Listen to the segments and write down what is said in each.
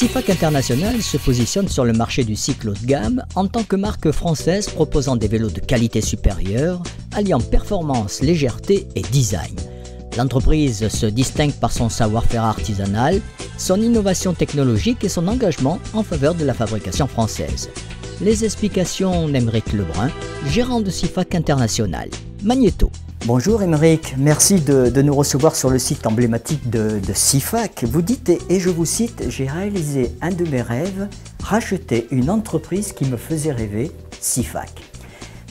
Sifac International se positionne sur le marché du cycle haut de gamme en tant que marque française proposant des vélos de qualité supérieure, alliant performance, légèreté et design. L'entreprise se distingue par son savoir-faire artisanal, son innovation technologique et son engagement en faveur de la fabrication française. Les explications d'Aymeric Lebrun, gérant de Sifac International. Magnéto. Bonjour Aymeric, merci de nous recevoir sur le site emblématique de Sifac. Vous dites, et je vous cite, « J'ai réalisé un de mes rêves, racheter une entreprise qui me faisait rêver, Sifac ».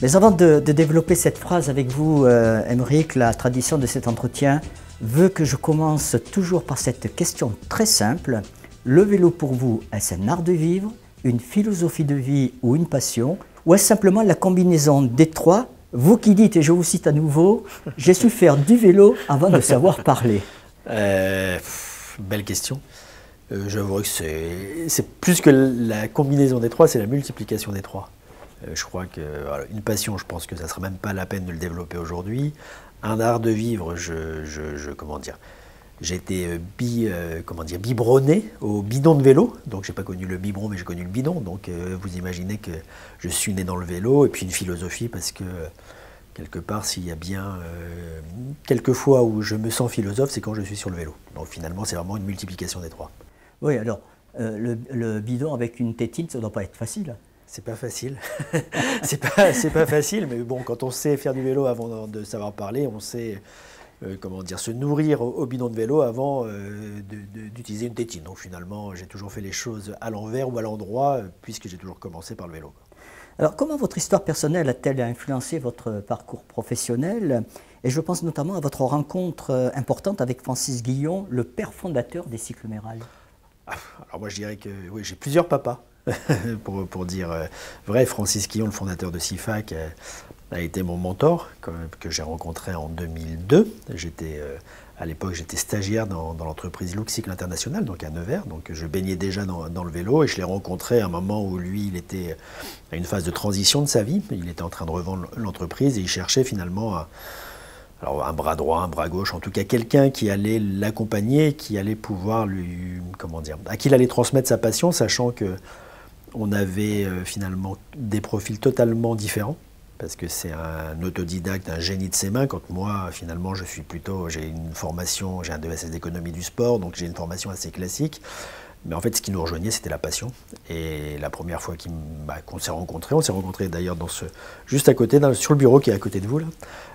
Mais avant de développer cette phrase avec vous, Aymeric, la tradition de cet entretien veut que je commence toujours par cette question très simple. Le vélo pour vous, est-ce un art de vivre, une philosophie de vie ou une passion, ou est-ce simplement la combinaison des trois? Vous qui dites, et je vous cite à nouveau, « J'ai su faire du vélo avant de savoir parler ». Belle question. J'avoue que c'est plus que la combinaison des trois, c'est la multiplication des trois. Je crois que voilà, une passion, je pense que ça ne serait même pas la peine de le développer aujourd'hui. Un art de vivre, comment dire, j'ai été biberonné au bidon de vélo, donc j'ai pas connu le biberon mais j'ai connu le bidon, donc vous imaginez que je suis né dans le vélo, et puis une philosophie parce que quelque part s'il y a bien quelques fois où je me sens philosophe, c'est quand je suis sur le vélo. Donc finalement c'est vraiment une multiplication des trois. Oui, alors le bidon avec une tétine, ça ne doit pas être facile. C'est pas facile, c'est pas facile, mais bon, quand on sait faire du vélo avant de savoir parler, on sait comment dire, se nourrir au bidon de vélo avant d'utiliser une tétine. Donc finalement, j'ai toujours fait les choses à l'envers ou à l'endroit, puisque j'ai toujours commencé par le vélo. Alors comment votre histoire personnelle a-t-elle influencé votre parcours professionnel? Et je pense notamment à votre rencontre importante avec Francis Guillon, le père fondateur des cycles Méral. Alors moi je dirais que oui, j'ai plusieurs papas. pour dire vrai, Francis Guillon, le fondateur de Sifac, a été mon mentor, que j'ai rencontré en 2002. À l'époque, j'étais stagiaire dans l'entreprise Look Cycle International, donc à Nevers. Donc je baignais déjà dans le vélo et je l'ai rencontré à un moment où lui, il était à une phase de transition de sa vie. Il était en train de revendre l'entreprise et il cherchait finalement alors un bras droit, un bras gauche, en tout cas quelqu'un qui allait l'accompagner, qui allait pouvoir à qui il allait transmettre sa passion, sachant que on avait finalement des profils totalement différents, parce que c'est un autodidacte, un génie de ses mains, quand moi, finalement, j'ai une formation, j'ai un DESS d'économie du sport, donc j'ai une formation assez classique. Mais en fait, ce qui nous rejoignait, c'était la passion. Et la première fois qu'on s'est rencontrés d'ailleurs juste à côté, sur le bureau qui est à côté de vous, là.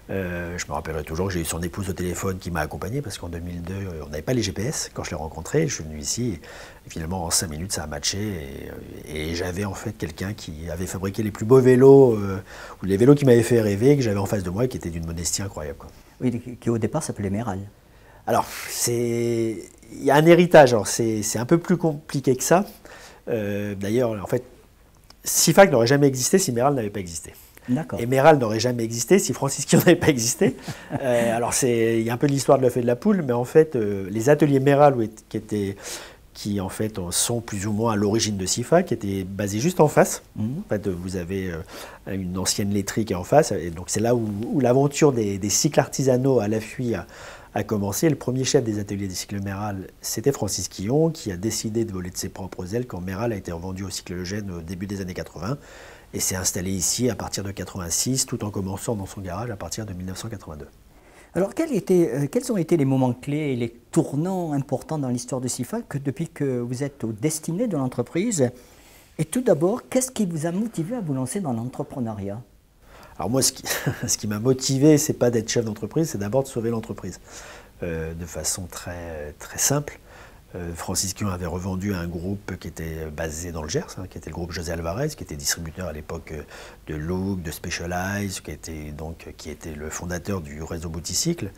Je me rappellerai toujours que j'ai eu son épouse au téléphone qui m'a accompagné, parce qu'en 2002, on n'avait pas les GPS. Quand je l'ai rencontré, je suis venu ici, et finalement, en 5 minutes, ça a matché. Et j'avais en fait quelqu'un qui avait fabriqué les plus beaux vélos, ou les vélos qui m'avaient fait rêver, que j'avais en face de moi, et qui était d'une modestie incroyable, quoi. Oui, qui au départ s'appelait Méral. Alors, il y a un héritage, c'est un peu plus compliqué que ça. D'ailleurs, en fait, Sifac n'aurait jamais existé si Méral n'avait pas existé. Et Méral n'aurait jamais existé si Francis Guillon n'avait pas existé. Alors, il y a un peu l'histoire de l'œuf et de la poule, mais en fait, les ateliers Méral, qui en fait sont plus ou moins à l'origine de Sifac, étaient basés juste en face. En fait, vous avez une ancienne laiterie qui est en face, et donc c'est là où l'aventure des cycles artisanaux à l'affût a commencé. Le premier chef des ateliers des cycles Méral, c'était Francis Guillon, qui a décidé de voler de ses propres ailes quand Méral a été revendu au Cycle Eugène au début des années 80, et s'est installé ici à partir de 86, tout en commençant dans son garage à partir de 1982. Alors quels ont été les moments clés et les tournants importants dans l'histoire de Sifac depuis que vous êtes aux destinées de l'entreprise? Et tout d'abord, qu'est-ce qui vous a motivé à vous lancer dans l'entrepreneuriat? Alors moi, ce qui m'a motivé, c'est pas d'être chef d'entreprise, c'est d'abord de sauver l'entreprise. De façon très, très simple. Francis Guillon avait revendu un groupe qui était basé dans le Gers, qui était le groupe José Alvarez, qui était distributeur à l'époque de Look, de Specialized, qui était le fondateur du réseau Bouticycle.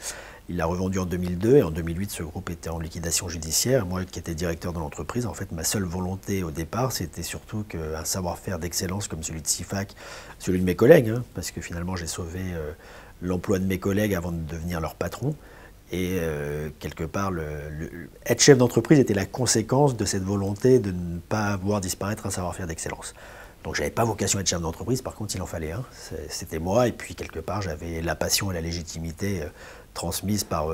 Il l'a revendu en 2002 et en 2008, ce groupe était en liquidation judiciaire. Moi, qui étais directeur de l'entreprise, en fait, ma seule volonté au départ, c'était surtout qu'un savoir-faire d'excellence comme celui de Sifac, celui de mes collègues, parce que finalement, j'ai sauvé l'emploi de mes collègues avant de devenir leur patron. Et quelque part, être chef d'entreprise était la conséquence de cette volonté de ne pas voir disparaître un savoir-faire d'excellence. Donc je n'avais pas vocation à être chef d'entreprise, par contre il en fallait un, c'était moi, et puis quelque part j'avais la passion et la légitimité transmise par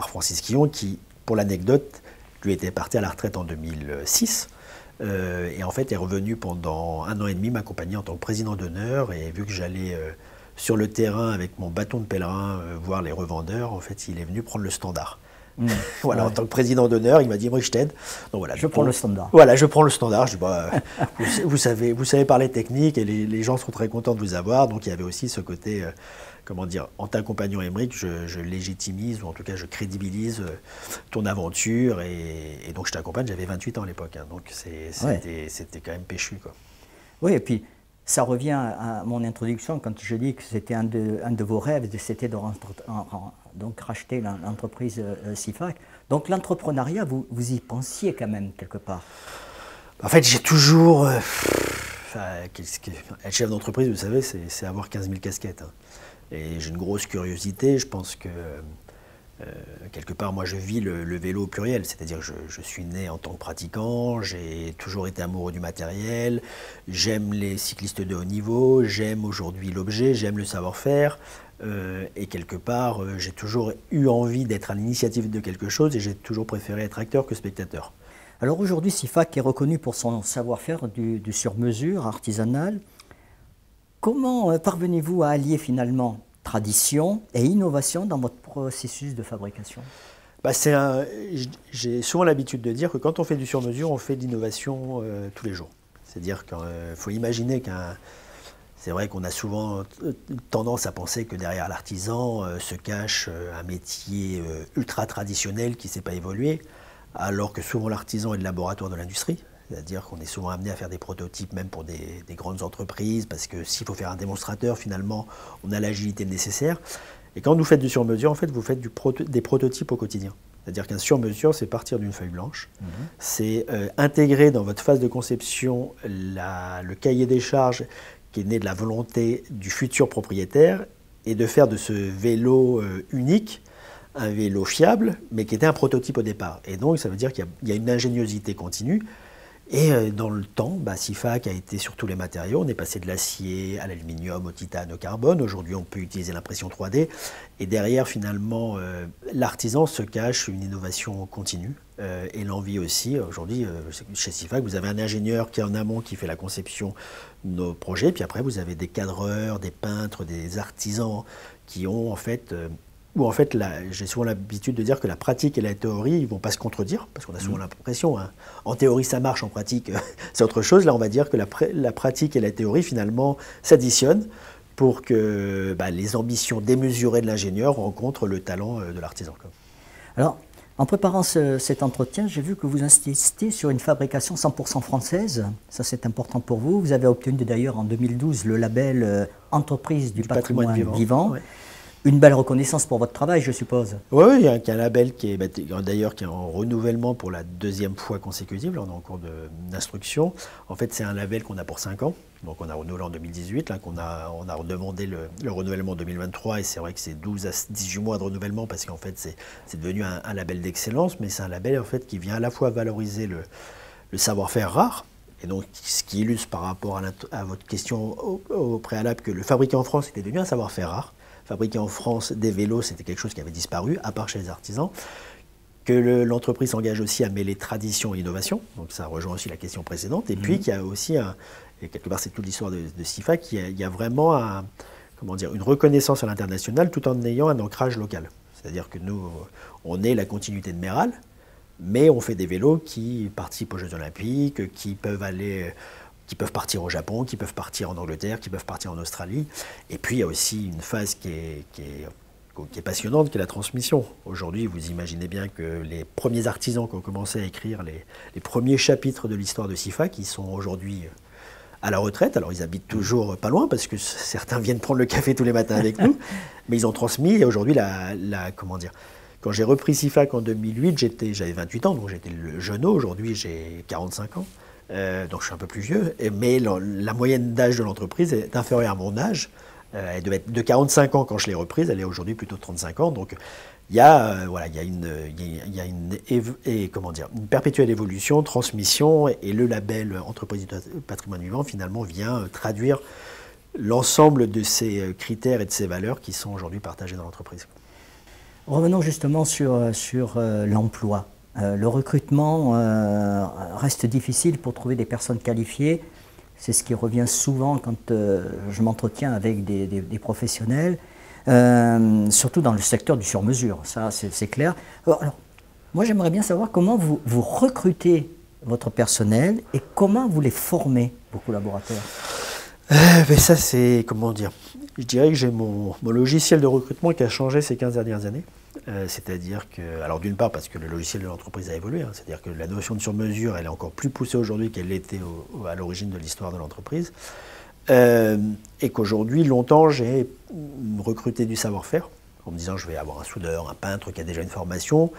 Francis Guillon, qui, pour l'anecdote, lui était parti à la retraite en 2006, et en fait est revenu pendant 1 an et demi m'accompagner en tant que président d'honneur, et vu que j'allais sur le terrain avec mon bâton de pèlerin voir les revendeurs, en fait il est venu prendre le standard. Voilà, ouais. En tant que président d'honneur, il m'a dit, moi je t'aide. Donc voilà, je prends le standard. Voilà, je prends le standard. Je dis, bah, vous savez parler technique, et les gens seront très contents de vous avoir. Donc il y avait aussi ce côté, comment dire, en t'accompagnant Aymeric, je légitimise, ou en tout cas je crédibilise ton aventure, et donc je t'accompagne. J'avais 28 ans à l'époque, hein, donc c'était quand même péchu, quoi. Oui, et puis ça revient à mon introduction quand je dis que c'était un de vos rêves, c'était de donc racheter l'entreprise SIFAC. Donc l'entrepreneuriat, vous y pensiez quand même quelque part? En fait, j'ai toujours... être chef d'entreprise, vous savez, c'est avoir 15 000 casquettes. Hein. Et j'ai une grosse curiosité. Je pense que, quelque part, moi, je vis le vélo au pluriel. C'est-à-dire que je suis né en tant que pratiquant, j'ai toujours été amoureux du matériel, j'aime les cyclistes de haut niveau, j'aime aujourd'hui l'objet, j'aime le savoir-faire. Et quelque part, j'ai toujours eu envie d'être à l'initiative de quelque chose, et j'ai toujours préféré être acteur que spectateur. Alors aujourd'hui, SIFAC est reconnu pour son savoir-faire du sur-mesure artisanal. Comment parvenez-vous à allier finalement tradition et innovation dans votre processus de fabrication? Bah, j'ai souvent l'habitude de dire que quand on fait du sur-mesure, on fait de l'innovation tous les jours. C'est-à-dire qu'il faut imaginer c'est vrai qu'on a souvent tendance à penser que derrière l'artisan se cache un métier ultra traditionnel qui ne s'est pas évolué, alors que souvent l'artisan est le laboratoire de l'industrie. C'est-à-dire qu'on est souvent amené à faire des prototypes même pour des grandes entreprises, parce que s'il faut faire un démonstrateur, finalement, on a l'agilité nécessaire. Et quand vous faites du sur-mesure, en fait, vous faites des prototypes au quotidien. C'est-à-dire qu'un sur-mesure, c'est partir d'une feuille blanche, c'est intégrer dans votre phase de conception le cahier des charges qui est né de la volonté du futur propriétaire, et de faire de ce vélo unique un vélo fiable, mais qui était un prototype au départ. Et donc, ça veut dire qu'il y a une ingéniosité continue. Et dans le temps, SIFAC a été sur tous les matériaux. On est passé de l'acier à l'aluminium, au titane, au carbone. Aujourd'hui, on peut utiliser l'impression 3D. Et derrière, finalement, l'artisan se cache une innovation continue. Et l'envie aussi. Aujourd'hui, chez SIFAC, vous avez un ingénieur qui est en amont, qui fait la conception de nos projets. Puis après, vous avez des cadreurs, des peintres, des artisans qui ont en fait... j'ai souvent l'habitude de dire que la pratique et la théorie ne vont pas se contredire, parce qu'on a souvent l'impression, hein, en théorie ça marche, en pratique c'est autre chose. Là, on va dire que la pratique et la théorie, finalement, s'additionnent pour que les ambitions démesurées de l'ingénieur rencontrent le talent de l'artisan. Alors, en préparant cet entretien, j'ai vu que vous insistez sur une fabrication 100% française. Ça, c'est important pour vous. Vous avez obtenu d'ailleurs en 2012 le label Entreprise du patrimoine vivant. Ouais. Une belle reconnaissance pour votre travail, je suppose. Oui, il y a un label qui est d'ailleurs qui est en renouvellement pour la 2e fois consécutive. Là, on est en cours d'instruction. En fait, c'est un label qu'on a pour 5 ans. Donc, on a renouvelé en 2018. Là, on a redemandé le renouvellement en 2023. Et c'est vrai que c'est 12 à 18 mois de renouvellement, parce qu'en fait, c'est devenu un label d'excellence. Mais c'est un label en fait, qui vient à la fois valoriser le savoir-faire rare. Et donc, ce qui illustre par rapport à votre question au préalable, que le fabriquer en France était devenu un savoir-faire rare. Fabriquer en France des vélos, c'était quelque chose qui avait disparu, à part chez les artisans. Que l'entreprise s'engage aussi à mêler tradition et innovation, donc ça rejoint aussi la question précédente. Et puis qu'il y a aussi, et quelque part c'est toute l'histoire de SIFAC, il y a vraiment une reconnaissance à l'international tout en ayant un ancrage local. C'est-à-dire que nous, on est la continuité de Méral, mais on fait des vélos qui participent aux Jeux Olympiques, qui peuvent partir au Japon, qui peuvent partir en Angleterre, qui peuvent partir en Australie. Et puis il y a aussi une phase qui est passionnante, qui est la transmission. Aujourd'hui, vous imaginez bien que les premiers artisans qui ont commencé à écrire les premiers chapitres de l'histoire de SIFAC, qui sont aujourd'hui à la retraite. Alors ils habitent toujours pas loin, parce que certains viennent prendre le café tous les matins avec nous, mais ils ont transmis. Et aujourd'hui, quand j'ai repris SIFAC en 2008, j'avais 28 ans, donc j'étais le jeuneau. Aujourd'hui, j'ai 45 ans. Donc je suis un peu plus vieux, mais la moyenne d'âge de l'entreprise est inférieure à mon âge. Elle devait être de 45 ans quand je l'ai reprise, elle est aujourd'hui plutôt de 35 ans. Donc il y a une perpétuelle évolution, transmission, et le label Entreprise du patrimoine vivant finalement vient traduire l'ensemble de ces critères et de ces valeurs qui sont aujourd'hui partagées dans l'entreprise. Revenons justement sur l'emploi. Le recrutement reste difficile pour trouver des personnes qualifiées. C'est ce qui revient souvent quand je m'entretiens avec des professionnels, surtout dans le secteur du sur-mesure, ça c'est clair. Alors, moi j'aimerais bien savoir comment vous recrutez votre personnel et comment vous les formez, vos collaborateurs. Mais ça c'est, comment dire, je dirais que j'ai mon logiciel de recrutement qui a changé ces 15 dernières années. C'est-à-dire que, alors d'une part parce que le logiciel de l'entreprise a évolué, hein, c'est-à-dire que la notion de sur-mesure elle est encore plus poussée aujourd'hui qu'elle l'était à l'origine de l'histoire de l'entreprise, et qu'aujourd'hui longtemps j'ai recruté du savoir-faire en me disant je vais avoir un soudeur, un peintre qui a déjà une formation,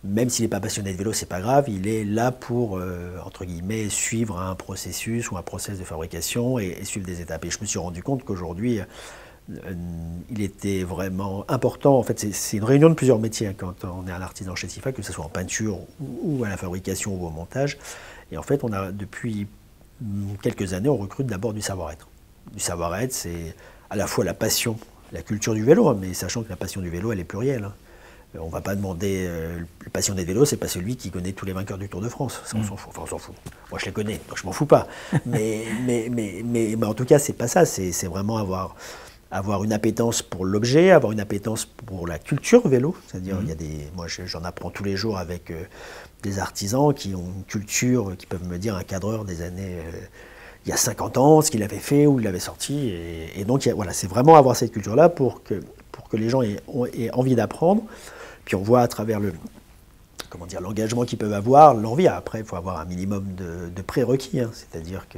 même s'il n'est pas passionné de vélo c'est pas grave, il est là pour entre guillemets suivre un processus ou un process de fabrication et suivre des étapes. Et je me suis rendu compte qu'aujourd'hui il était vraiment important, en fait c'est une réunion de plusieurs métiers hein, quand on est un artisan chez Sifac, que ce soit en peinture ou à la fabrication ou au montage. Et en fait on a depuis quelques années on recrute d'abord du savoir-être. Du savoir-être c'est à la fois la passion, la culture du vélo, hein, mais sachant que la passion du vélo elle est plurielle. Hein. On ne va pas demander, le passionné de vélo, c'est pas celui qui connaît tous les vainqueurs du Tour de France. Ça, on s'en fout. Enfin, on s'en fout. Moi, je les connais, donc je m'en fous pas. Mais en tout cas, c'est pas ça. C'est vraiment avoir une appétence pour l'objet, avoir une appétence pour la culture vélo. C'est-à-dire, moi, j'en apprends tous les jours avec des artisans qui ont une culture, qui peuvent me dire un cadreur des années... il y a 50 ans, ce qu'il avait fait, où il l'avait sorti. Et donc, voilà, c'est vraiment avoir cette culture-là pour que les gens aient envie d'apprendre. Puis on voit à travers l'engagement qu'ils peuvent avoir, l'envie. Après, il faut avoir un minimum de prérequis. Hein. C'est-à-dire que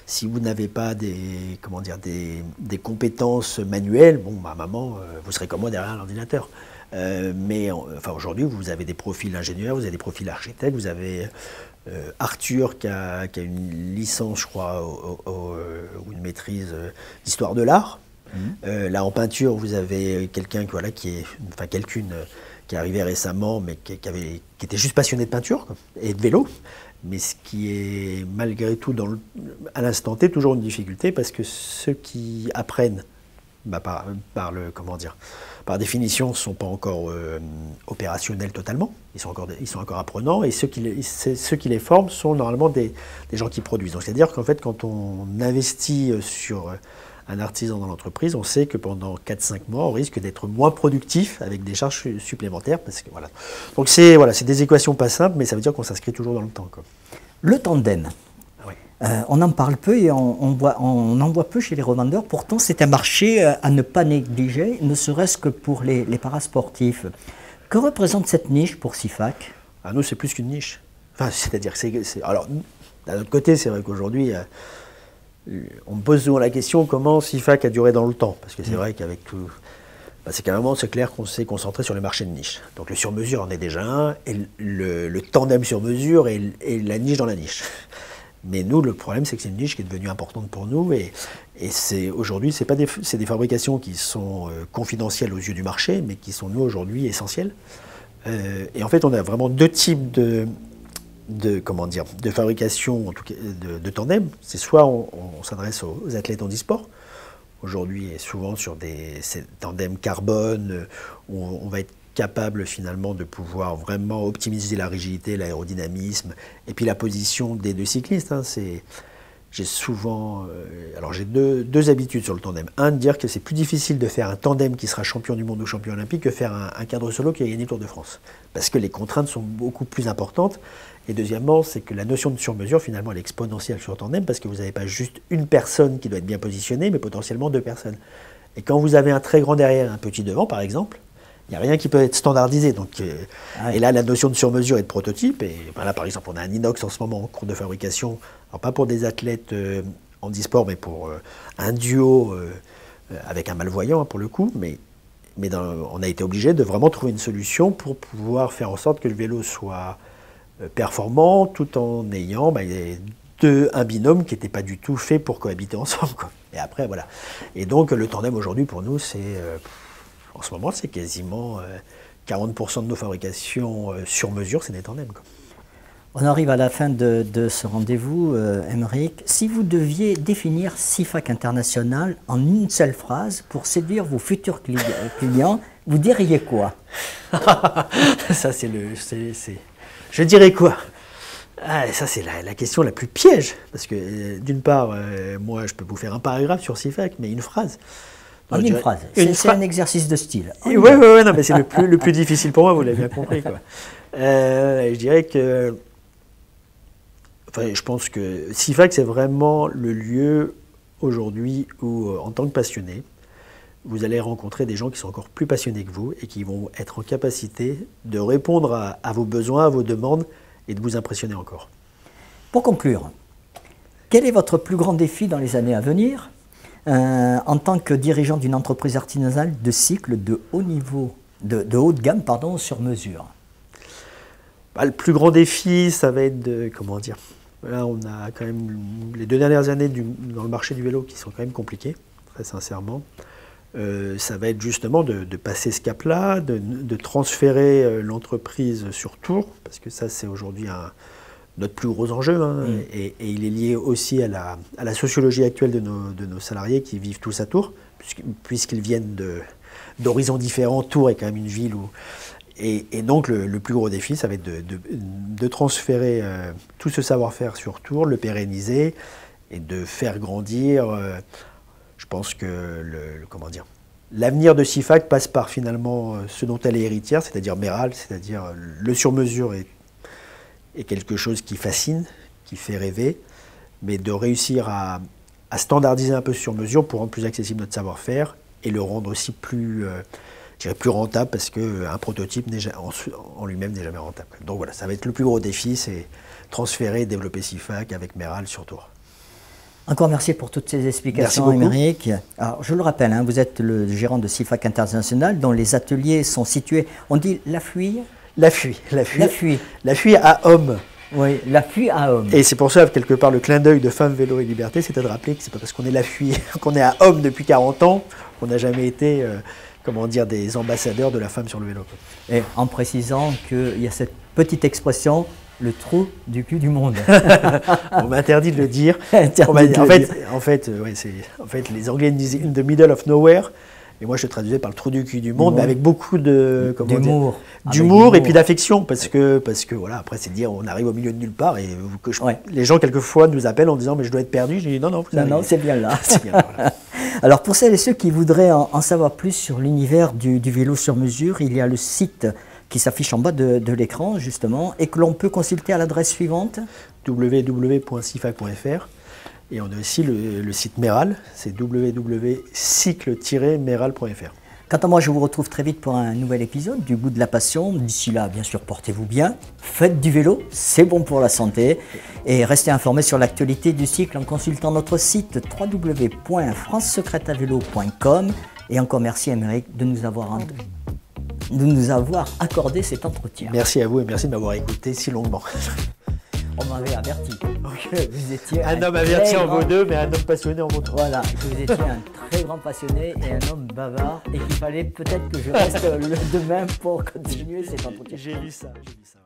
si vous n'avez pas des compétences manuelles, bon, bah, maman, vous serez comme moi derrière l'ordinateur. Mais aujourd'hui, vous avez des profils ingénieurs, vous avez des profils architectes, vous avez Arthur qui a une licence, je crois, ou une maîtrise d'histoire de l'art. Là, en peinture, vous avez quelqu'un qui est arrivé récemment, mais qui était juste passionné de peinture quoi, et de vélo. Mais ce qui est malgré tout, à l'instant T, toujours une difficulté, parce que ceux qui apprennent, par définition, ne sont pas encore opérationnels totalement. Ils sont encore apprenants, et ceux qui les forment sont normalement des gens qui produisent. Donc, c'est-à-dire qu'en fait, quand on investit sur un artisan dans l'entreprise, on sait que pendant 4-5 mois, on risque d'être moins productif avec des charges supplémentaires. Parce que, voilà. Donc c'est des équations pas simples, mais ça veut dire qu'on s'inscrit toujours dans le temps. Quoi. Le tandem, oui. On en parle peu et on en voit peu chez les revendeurs. Pourtant, c'est un marché à ne pas négliger, ne serait-ce que pour les parasportifs. Que représente cette niche pour Sifac? Nous, c'est plus qu'une niche. Enfin, c'est-à-dire que alors, d'un autre côté, c'est vrai qu'aujourd'hui... on me pose souvent la question comment Sifac a duré dans le temps, parce que c'est vrai qu'avec tout, c'est carrément, c'est clair qu'on s'est concentré sur les marchés de niche. Donc le sur-mesure en est déjà un, et le tandem sur-mesure est la niche dans la niche. Mais nous, le problème, c'est que c'est une niche qui est devenue importante pour nous, et aujourd'hui, c'est des fabrications qui sont confidentielles aux yeux du marché, mais qui sont nous aujourd'hui essentielles. Et en fait, on a vraiment deux types de fabrication, en tout cas de tandem. C'est soit on s'adresse aux athlètes handisport, aujourd'hui et souvent sur ces tandems carbone, où on va être capable finalement de pouvoir vraiment optimiser la rigidité, l'aérodynamisme, et puis la position des deux cyclistes. Hein, j'ai souvent... alors j'ai deux habitudes sur le tandem. Un, de dire que c'est plus difficile de faire un tandem qui sera champion du monde ou champion olympique que faire un cadre solo qui a gagné le Tour de France. Parce que les contraintes sont beaucoup plus importantes. Et deuxièmement, c'est que la notion de sur-mesure, finalement, elle est exponentielle sur le tandem, parce que vous n'avez pas juste une personne qui doit être bien positionnée, mais potentiellement deux personnes. Et quand vous avez un très grand derrière, un petit devant, par exemple, il n'y a rien qui peut être standardisé. Donc, et là, la notion de sur-mesure et de prototype, et là, par exemple, on a un inox en ce moment en cours de fabrication, alors pas pour des athlètes handisport, mais pour un duo avec un malvoyant, hein, pour le coup, mais on a été obligé de vraiment trouver une solution pour pouvoir faire en sorte que le vélo soit performant, tout en ayant un binôme qui n'était pas du tout fait pour cohabiter ensemble. Quoi. Et après, voilà. Et donc, le tandem aujourd'hui, pour nous, en ce moment, c'est quasiment 40% de nos fabrications sur mesure, c'est des tandems. Quoi. On arrive à la fin de ce rendez-vous, Aymeric. Si vous deviez définir Sifac International en une seule phrase pour séduire vos futurs clients, vous diriez quoi? Ça, Je dirais quoi? Ça, c'est la question la plus piège. Parce que, d'une part, moi, je peux vous faire un paragraphe sur Sifac, mais une phrase. En une phrase. C'est un exercice de style. Oui, non, mais c'est le plus difficile pour moi, vous l'avez bien compris, quoi. Je dirais que... Enfin, je pense que Sifac, c'est vraiment le lieu aujourd'hui où, en tant que passionné, vous allez rencontrer des gens qui sont encore plus passionnés que vous et qui vont être en capacité de répondre à vos besoins, à vos demandes et de vous impressionner encore. Pour conclure, quel est votre plus grand défi dans les années à venir en tant que dirigeant d'une entreprise artisanale de cycle de haut niveau, de haut de gamme, pardon, sur mesure? Le plus grand défi, ça va être de, comment dire, là on a quand même les 2 dernières années dans le marché du vélo qui sont quand même compliquées, très sincèrement. Ça va être justement de passer ce cap-là, de transférer l'entreprise sur Tours, parce que ça c'est aujourd'hui notre plus gros enjeu, hein, et il est lié aussi à la sociologie actuelle de nos salariés qui vivent tous à Tours, puisqu'ils viennent d'horizons différents. Tours est quand même une ville où... Et donc le plus gros défi, ça va être de transférer tout ce savoir-faire sur Tours, le pérenniser et de faire grandir. Je pense que comment dire, l'avenir de Sifac passe par finalement ce dont elle est héritière, c'est-à-dire Méral, c'est-à-dire le sur-mesure est quelque chose qui fascine, qui fait rêver, mais de réussir à standardiser un peu sur mesure pour rendre plus accessible notre savoir-faire et le rendre aussi plus rentable, parce qu'un prototype en lui-même n'est jamais rentable. Donc voilà, ça va être le plus gros défi, c'est transférer et développer Sifac avec Méral sur Tours. Encore merci pour toutes ces explications, Aymeric. Alors, je le rappelle, hein, vous êtes le gérant de Sifac International, dont les ateliers sont situés, on dit La Fuye à Homme. Oui, La Fuye à Homme. Et c'est pour ça, quelque part, le clin d'œil de Femmes, Vélo et Liberté, c'était de rappeler que c'est pas parce qu'on est La Fuye, qu'on est à Homme depuis 40 ans, qu'on n'a jamais été, comment dire, des ambassadeurs de la femme sur le vélo. Et en précisant qu'il y a cette petite expression, le trou du cul du monde. On m'a interdit de le dire. En fait, les Anglais disaient in the middle of nowhere. Et moi, je traduisais par le trou du cul du monde, mais avec beaucoup d'humour et puis d'affection, parce que voilà, après, c'est dire, on arrive au milieu de nulle part et les gens, quelquefois, nous appellent en disant, mais je dois être perdu. Je dis, non, c'est bien là. Voilà. Alors, pour celles et ceux qui voudraient en savoir plus sur l'univers du vélo sur mesure, il y a le site qui s'affiche en bas de l'écran, justement, et que l'on peut consulter à l'adresse suivante www.sifac.fr. Et on a aussi le site Méral, c'est www.cycle-méral.fr. Quant à moi, je vous retrouve très vite pour un nouvel épisode du Goût de la Passion. D'ici là, bien sûr, portez-vous bien, faites du vélo, c'est bon pour la santé. Et restez informés sur l'actualité du cycle en consultant notre site www.francesecrèteavélo.com. Et encore merci, Aymeric, de nous avoir accordé cet entretien. Merci à vous et merci de m'avoir écouté si longuement. On m'avait averti. Vous étiez un homme averti en vaut deux, mais un homme passionné en vaut trois. Voilà, que vous étiez un très grand passionné et un homme bavard, et qu'il fallait peut-être que je reste de même pour continuer cet entretien. J'ai lu ça.